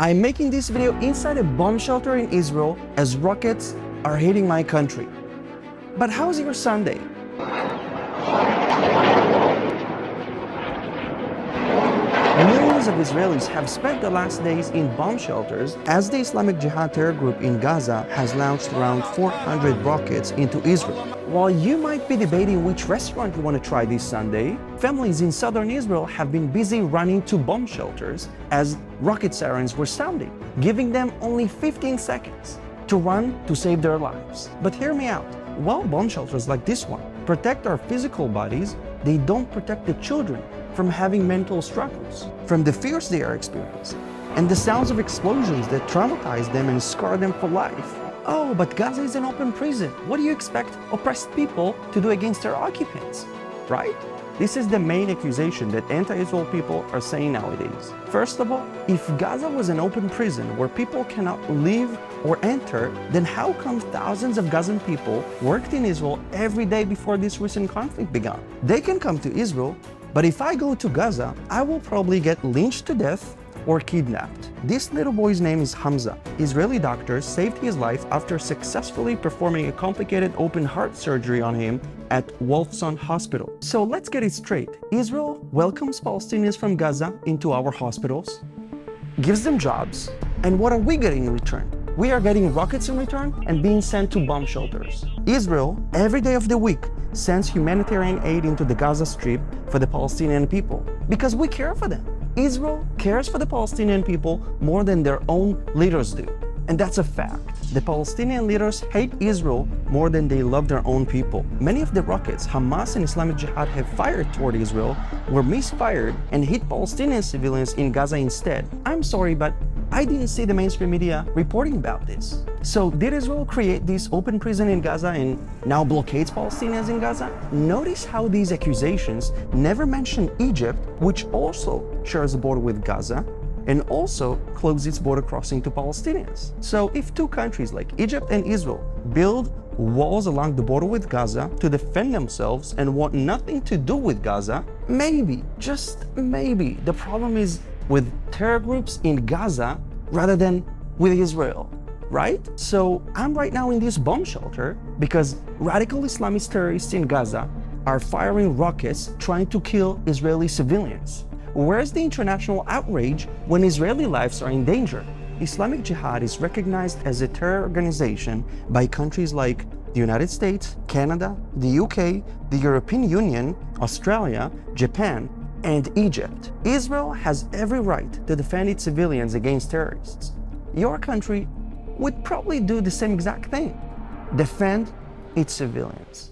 I'm making this video inside a bomb shelter in Israel as rockets are hitting my country. But how's your Sunday? Millions of Israelis have spent the last days in bomb shelters as the Islamic Jihad terror group in Gaza has launched around 400 rockets into Israel. While you might be debating which restaurant you want to try this Sunday, families in southern Israel have been busy running to bomb shelters as rocket sirens were sounding, giving them only 15 seconds to run to save their lives. But hear me out. While bomb shelters like this one protect our physical bodies, they don't protect the children from having mental struggles, from the fears they are experiencing, and the sounds of explosions that traumatize them and scar them for life. Oh, but Gaza is an open prison. What do you expect oppressed people to do against their occupants, right? This is the main accusation that anti-Israel people are saying nowadays. First of all, if Gaza was an open prison where people cannot leave or enter, then how come thousands of Gazan people worked in Israel every day before this recent conflict began? They can come to Israel, but if I go to Gaza, I will probably get lynched to death or kidnapped. This little boy's name is Hamza. Israeli doctors saved his life after successfully performing a complicated open heart surgery on him at Wolfson Hospital. So let's get it straight. Israel welcomes Palestinians from Gaza into our hospitals, gives them jobs, and what are we getting in return? We are getting rockets in return and being sent to bomb shelters. Israel, every day of the week, sends humanitarian aid into the Gaza Strip for the Palestinian people because we care for them. Israel cares for the Palestinian people more than their own leaders do. And that's a fact. The Palestinian leaders hate Israel more than they love their own people. Many of the rockets Hamas and Islamic Jihad have fired toward Israel were misfired and hit Palestinian civilians in Gaza instead. I'm sorry, but I didn't see the mainstream media reporting about this. So did Israel create this open prison in Gaza and now blockades Palestinians in Gaza? Notice how these accusations never mention Egypt, which also shares a border with Gaza and also closed its border crossing to Palestinians. So if two countries like Egypt and Israel build walls along the border with Gaza to defend themselves and want nothing to do with Gaza, maybe, just maybe, the problem is with terror groups in Gaza rather than with Israel, right? So I'm right now in this bomb shelter because radical Islamist terrorists in Gaza are firing rockets trying to kill Israeli civilians. Where's the international outrage when Israeli lives are in danger? Islamic Jihad is recognized as a terror organization by countries like the United States, Canada, the UK, the European Union, Australia, Japan, and Egypt. Israel has every right to defend its civilians against terrorists. Your country would probably do the same exact thing. Defend its civilians.